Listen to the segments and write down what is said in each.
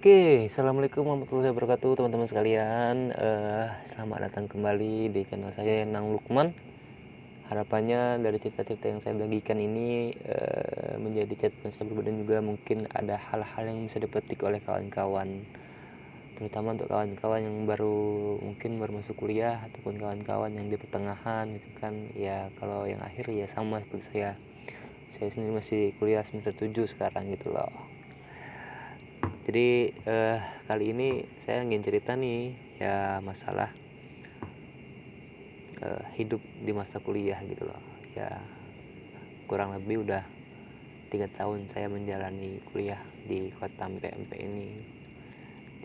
Oke, assalamualaikum warahmatullahi wabarakatuh teman-teman sekalian. Selamat datang kembali di channel saya Nang Lukman. Harapannya dari cerita-cerita yang saya bagikan ini menjadi catatan saya pribadi, dan juga mungkin ada hal-hal yang bisa dipetik oleh kawan-kawan, terutama untuk kawan-kawan yang mungkin baru masuk kuliah, ataupun kawan-kawan yang di pertengahan gitu kan. Ya kalau yang akhir ya sama seperti saya sendiri masih kuliah semester 7 sekarang gitu loh. Jadi kali ini saya ingin cerita nih ya masalah hidup di masa kuliah gitu loh. Ya kurang lebih udah 3 tahun saya menjalani kuliah di kota PMP ini,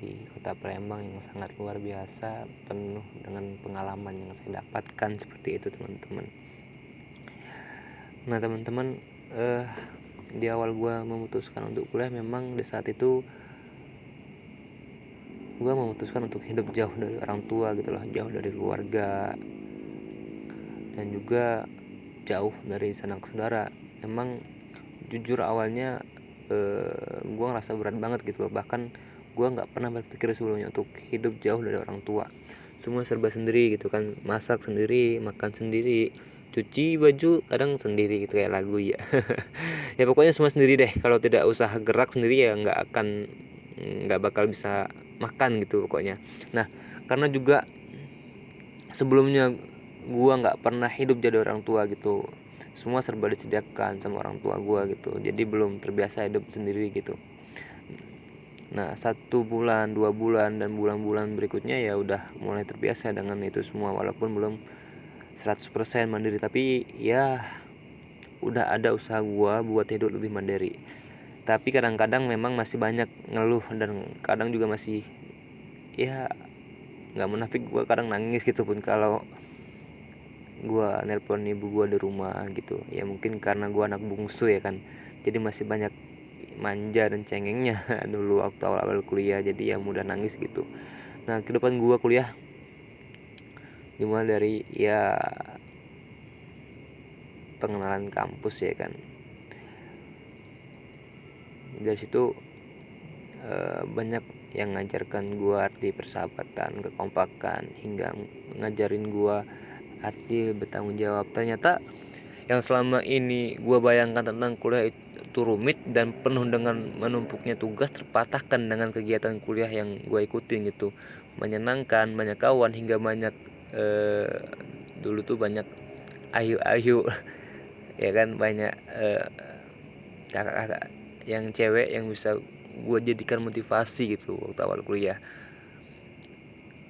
di kota Palembang yang sangat luar biasa, penuh dengan pengalaman yang saya dapatkan seperti itu teman-teman. Nah teman-teman, di awal gue memutuskan untuk kuliah, memang di saat itu gue memutuskan untuk hidup jauh dari orang tua gitu loh, jauh dari keluarga, dan juga jauh dari sanak saudara. Emang jujur awalnya gue ngerasa berat banget gitu loh. Bahkan gue nggak pernah berpikir sebelumnya untuk hidup jauh dari orang tua. Semua serba sendiri gitu kan, masak sendiri, makan sendiri, cuci baju kadang sendiri gitu, kayak lagu ya. Ya pokoknya semua sendiri deh. Kalau tidak usaha gerak sendiri ya nggak bakal bisa makan gitu pokoknya. Nah karena juga sebelumnya gua nggak pernah hidup jadi orang tua gitu, semua serba disediakan sama orang tua gua gitu, jadi belum terbiasa hidup sendiri gitu. Nah 1 bulan 2 bulan dan bulan-bulan berikutnya ya udah mulai terbiasa dengan itu semua, walaupun belum 100% mandiri, tapi ya udah ada usaha gua buat hidup lebih mandiri. Tapi kadang-kadang memang masih banyak ngeluh, dan kadang juga masih, ya nggak munafik, gua kadang nangis gitu pun kalau gua nelpon ibu gua di rumah gitu. Ya mungkin karena gua anak bungsu ya kan, jadi masih banyak manja dan cengengnya dulu waktu awal-awal kuliah, jadi ya mudah nangis gitu. Nah kehidupan gua kuliah dimulai dari ya pengenalan kampus ya kan. Dari situ banyak yang ngajarkan gua arti persahabatan, kekompakan, hingga ngajarin gua arti bertanggung jawab. Ternyata yang selama ini gue bayangkan tentang kuliah itu rumit dan penuh dengan menumpuknya tugas, terpatahkan dengan kegiatan kuliah yang gue ikutin gitu. Menyenangkan, banyak kawan, hingga banyak dulu tuh banyak ayu-ayu ya kan, banyak kakak-kakak yang cewek yang bisa gue jadikan motivasi gitu waktu awal kuliah.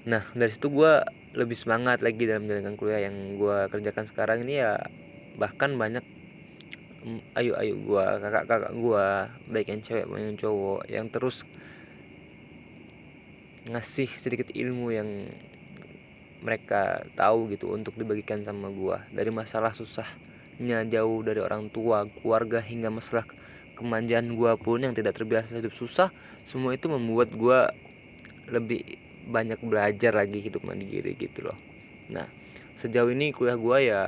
Nah dari situ gue lebih semangat lagi dalam menjalankan kuliah yang gue kerjakan sekarang ini ya. Bahkan banyak ayu-ayu gua, kakak-kakak gua, baik yang cewek maupun yang cowok, yang terus ngasih sedikit ilmu yang mereka tahu gitu untuk dibagikan sama gua. Dari masalah susahnya jauh dari orang tua, keluarga, hingga masalah kemanjaan gua pun yang tidak terbiasa hidup susah, semua itu membuat gua lebih banyak belajar lagi hidup mandiri gitu loh. Nah sejauh ini kuliah gua ya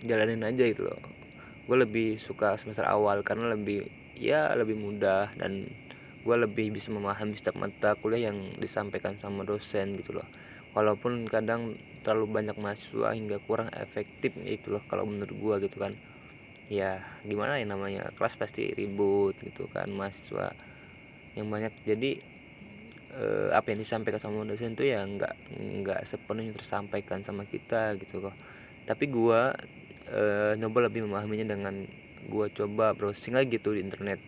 jalanin aja gitu loh. Gue lebih suka semester awal karena lebih mudah, dan gue lebih bisa memahami setiap mata kuliah yang disampaikan sama dosen gitu loh. Walaupun kadang terlalu banyak mahasiswa hingga kurang efektif gitu loh kalau menurut gue gitu kan. Ya gimana ya, namanya kelas pasti ribut gitu kan, mahasiswa yang banyak, jadi apa yang disampaikan sama dosen tuh ya nggak sepenuhnya tersampaikan sama kita gitu loh. Tapi gue nyoba lebih memahaminya dengan gue coba browsing lagi tuh di internet,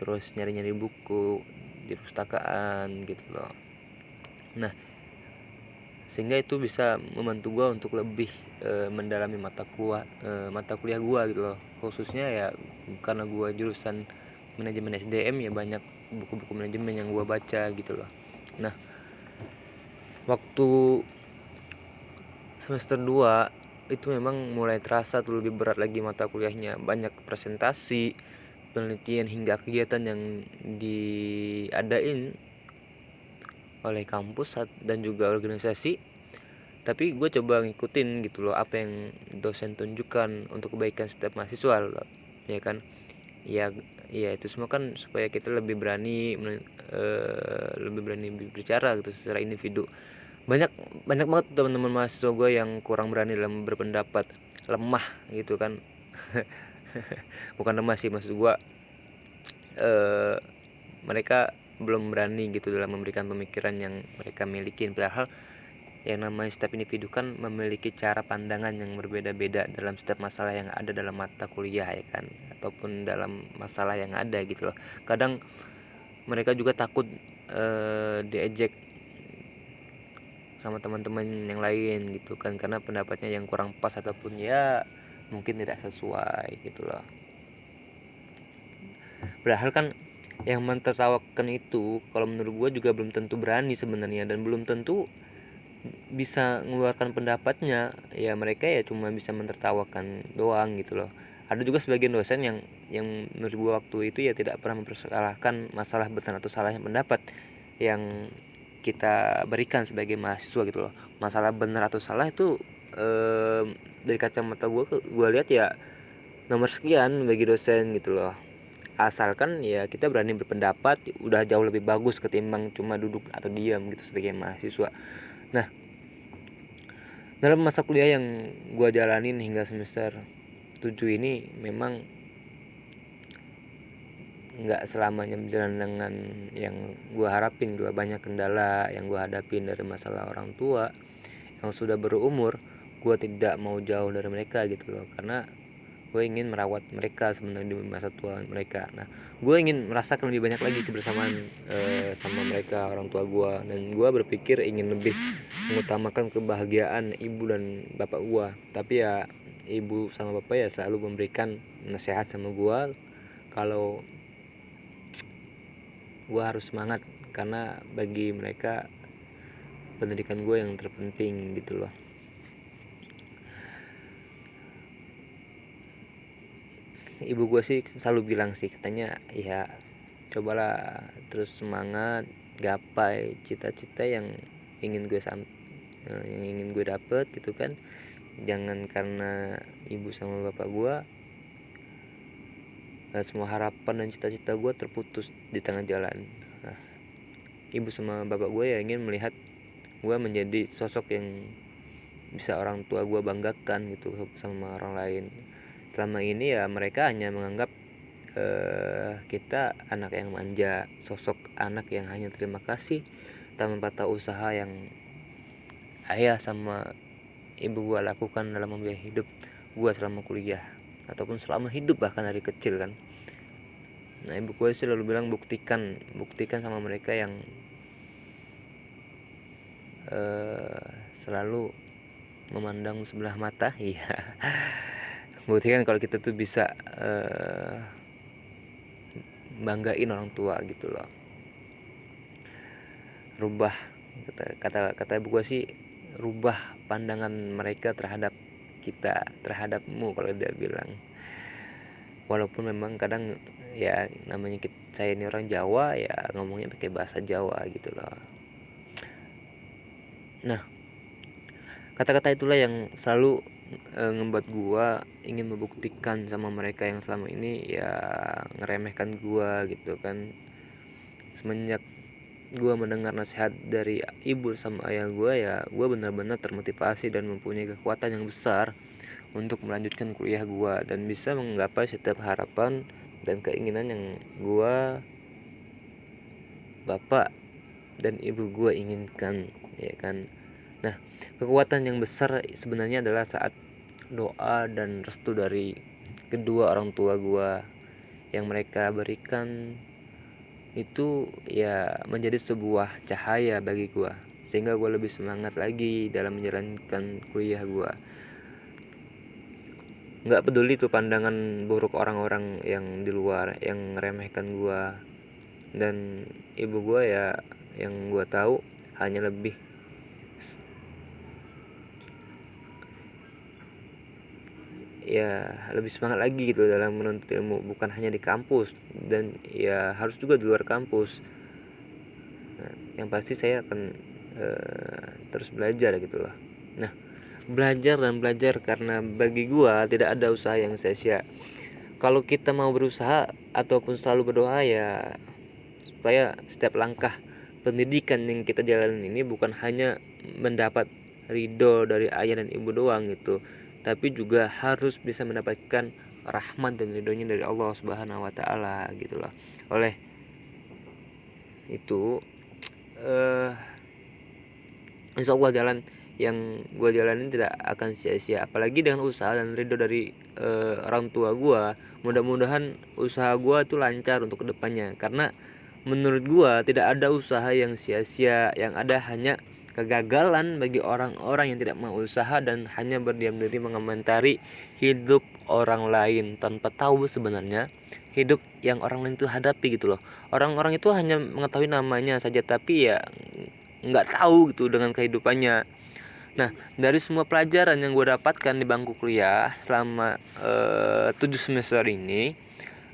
terus nyari-nyari buku di perpustakaan gitu loh. Nah sehingga itu bisa membantu gue untuk lebih mendalami mata kuliah gue gitu loh. Khususnya ya karena gue jurusan manajemen SDM, ya banyak buku-buku manajemen yang gue baca gitu loh. Nah waktu semester 2 itu memang mulai terasa tuh lebih berat lagi mata kuliahnya, banyak presentasi, penelitian, hingga kegiatan yang diadain oleh kampus dan juga organisasi. Tapi gue coba ngikutin gitu loh apa yang dosen tunjukkan untuk kebaikan setiap mahasiswa loh, ya kan. Ya ya itu semua kan supaya kita lebih berani berbicara gitu secara individu. Banyak banyak banget teman-teman mahasiswa gue yang kurang berani dalam berpendapat, lemah gitu kan. Bukan lemah sih, maksud gue mereka belum berani gitu dalam memberikan pemikiran yang mereka miliki. Padahal yang namanya setiap individu kan memiliki cara pandangan yang berbeda-beda dalam setiap masalah yang ada dalam mata kuliah ya kan, ataupun dalam masalah yang ada gitu loh. Kadang mereka juga takut diejek sama teman-teman yang lain gitu kan, karena pendapatnya yang kurang pas ataupun ya mungkin tidak sesuai gitu loh. Padahal kan yang mentertawakan itu kalau menurut gue juga belum tentu berani sebenarnya, dan belum tentu bisa mengeluarkan pendapatnya. Ya mereka ya cuma bisa mentertawakan doang gitu loh. Ada juga sebagian dosen yang menurut gue waktu itu ya tidak pernah mempersalahkan masalah benar atau salahnya pendapat yang kita berikan sebagai mahasiswa gitu loh. Masalah benar atau salah itu dari kacamata gue lihat ya nomor sekian bagi dosen gitu loh. Asalkan ya kita berani berpendapat, udah jauh lebih bagus ketimbang cuma duduk atau diam gitu sebagai mahasiswa. Nah, dalam masa kuliah yang gue jalanin hingga semester 7 ini memang nggak selamanya berjalan dengan yang gue harapin. Gue banyak kendala yang gue hadapin dari masalah orang tua yang sudah berumur. Gue tidak mau jauh dari mereka gitu loh, karena gue ingin merawat mereka sebenarnya di masa tua mereka. Nah, gue ingin merasakan lebih banyak lagi kebersamaan sama mereka, orang tua gue, dan gue berpikir ingin lebih mengutamakan kebahagiaan ibu dan bapak gue. Tapi ya ibu sama bapak ya selalu memberikan nasihat sama gue kalau gue harus semangat, karena bagi mereka pendidikan gue yang terpenting gitu loh. Ibu gue sih selalu bilang sih, katanya ya cobalah terus semangat, gapai cita-cita yang ingin gue dapet gitu kan. Jangan karena ibu sama bapak gue semua harapan dan cita-cita gue terputus di tengah jalan. Nah, ibu sama bapak gue ya ingin melihat gue menjadi sosok yang bisa orang tua gue banggakan gitu sama orang lain. Selama ini ya mereka hanya menganggap kita anak yang manja, sosok anak yang hanya terima kasih tanpa tahu usaha yang ayah sama ibu gue lakukan dalam membiayai hidup gue selama kuliah ataupun selama hidup bahkan dari kecil kan. Nah, ibu gue selalu bilang buktikan sama mereka yang selalu memandang sebelah mata. Iya. Buktikan kalau kita tuh bisa banggain orang tua gitu loh. Rubah, kata ibu gue sih, rubah pandangan mereka terhadap kita, terhadapmu kalau dia bilang. Walaupun memang kadang ya namanya saya ini orang Jawa ya ngomongnya pakai bahasa Jawa gitu loh. Nah, kata-kata itulah yang selalu ngebuat gua ingin membuktikan sama mereka yang selama ini ya ngeremehkan gua gitu kan. Semenjak gua mendengar nasihat dari ibu sama ayah gua, ya gua benar-benar termotivasi dan mempunyai kekuatan yang besar untuk melanjutkan kuliah gua dan bisa menggapai setiap harapan dan keinginan yang gua, bapak dan ibu gua inginkan ya kan. Nah, kekuatan yang besar sebenarnya adalah saat doa dan restu dari kedua orang tua gua yang mereka berikan itu ya menjadi sebuah cahaya bagi gua, sehingga gua lebih semangat lagi dalam menjalankan kuliah gua. Nggak peduli tuh pandangan buruk orang-orang yang di luar yang ngeremehkan gua, dan ibu gua ya yang gua tahu hanya lebih semangat lagi gitu dalam menuntut ilmu, bukan hanya di kampus dan ya harus juga di luar kampus. Nah, yang pasti saya akan terus belajar gitu loh. Nah, belajar karena bagi gua tidak ada usaha yang sia-sia. kalau kita mau berusaha ataupun selalu berdoa ya supaya setiap langkah pendidikan yang kita jalanin ini bukan hanya mendapat ridho dari ayah dan ibu doang gitu, tapi juga harus bisa mendapatkan rahmat dan ridhonya dari Allah Subhanahu wa taala gitu loh. Oleh itu insya Allah jalan yang gue jalanin tidak akan sia-sia, apalagi dengan usaha dan ridho dari orang tua gue. Mudah-mudahan usaha gue itu lancar untuk kedepannya, karena menurut gue tidak ada usaha yang sia-sia, yang ada hanya kegagalan bagi orang-orang yang tidak mau usaha dan hanya berdiam diri mengomentari hidup orang lain tanpa tahu sebenarnya hidup yang orang lain itu hadapi gitu loh. Orang-orang itu hanya mengetahui namanya saja, tapi ya nggak tahu gitu dengan kehidupannya. Nah, dari semua pelajaran yang gue dapatkan di bangku kuliah selama 7 semester ini,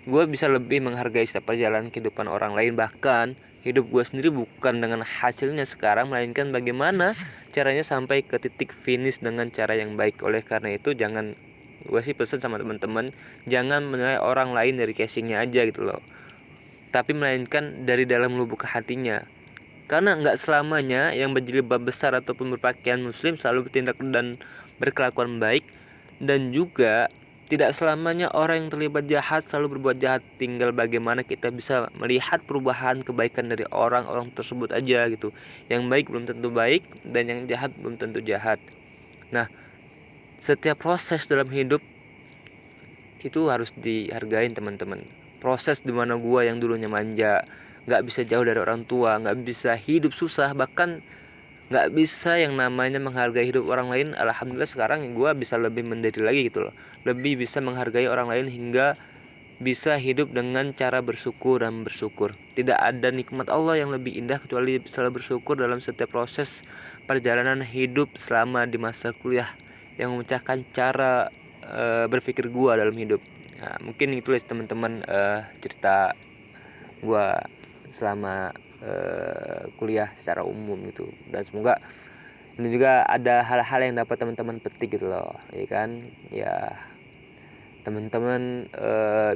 gue bisa lebih menghargai setiap perjalanan kehidupan orang lain. Bahkan hidup gue sendiri bukan dengan hasilnya sekarang, melainkan bagaimana caranya sampai ke titik finish dengan cara yang baik. Oleh karena itu gue sih pesan sama teman-teman, jangan menilai orang lain dari casingnya aja gitu loh, tapi melainkan dari dalam lubuk hatinya. Karena nggak selamanya yang berjilbab besar ataupun berpakaian muslim selalu bertindak dan berkelakuan baik, dan juga tidak selamanya orang yang terlibat jahat selalu berbuat jahat. Tinggal bagaimana kita bisa melihat perubahan kebaikan dari orang-orang tersebut aja gitu. Yang baik belum tentu baik dan yang jahat belum tentu jahat. Nah, setiap proses dalam hidup itu harus dihargain teman-teman. Proses dimana gua yang dulunya manja, nggak bisa jauh dari orang tua, nggak bisa hidup susah, bahkan nggak bisa yang namanya menghargai hidup orang lain. Alhamdulillah sekarang gua bisa lebih mandiri lagi gitu loh, lebih bisa menghargai orang lain hingga bisa hidup dengan cara bersyukur dan bersyukur. Tidak ada nikmat Allah yang lebih indah kecuali bisa bersyukur dalam setiap proses perjalanan hidup selama di masa kuliah yang memecahkan cara berpikir gua dalam hidup. Nah, mungkin itu teman-teman cerita gua selama kuliah secara umum gitu, dan semoga ini juga ada hal-hal yang dapat teman-teman petik gitu loh, ya kan. Ya teman-teman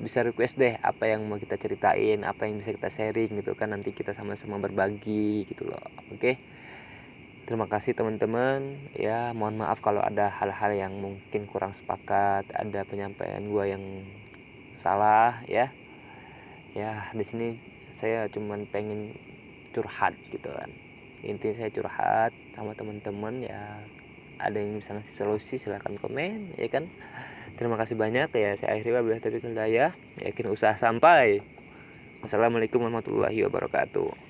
bisa request deh apa yang mau kita ceritain, apa yang bisa kita sharing gitu kan, nanti kita sama-sama berbagi gitu loh. Oke, terima kasih teman-teman. Ya mohon maaf kalau ada hal-hal yang mungkin kurang sepakat, ada penyampaian gua yang salah ya. Ya di sini saya cuman pengen curhat gitu kan, intinya saya curhat sama teman-teman. Ya ada yang bisa ngasih solusi silahkan komen ya kan. Terima kasih banyak ya, saya akhiri wabillahi taufiq wal hidayah. Yakin usaha sampai. Wassalamualaikum warahmatullahi wabarakatuh.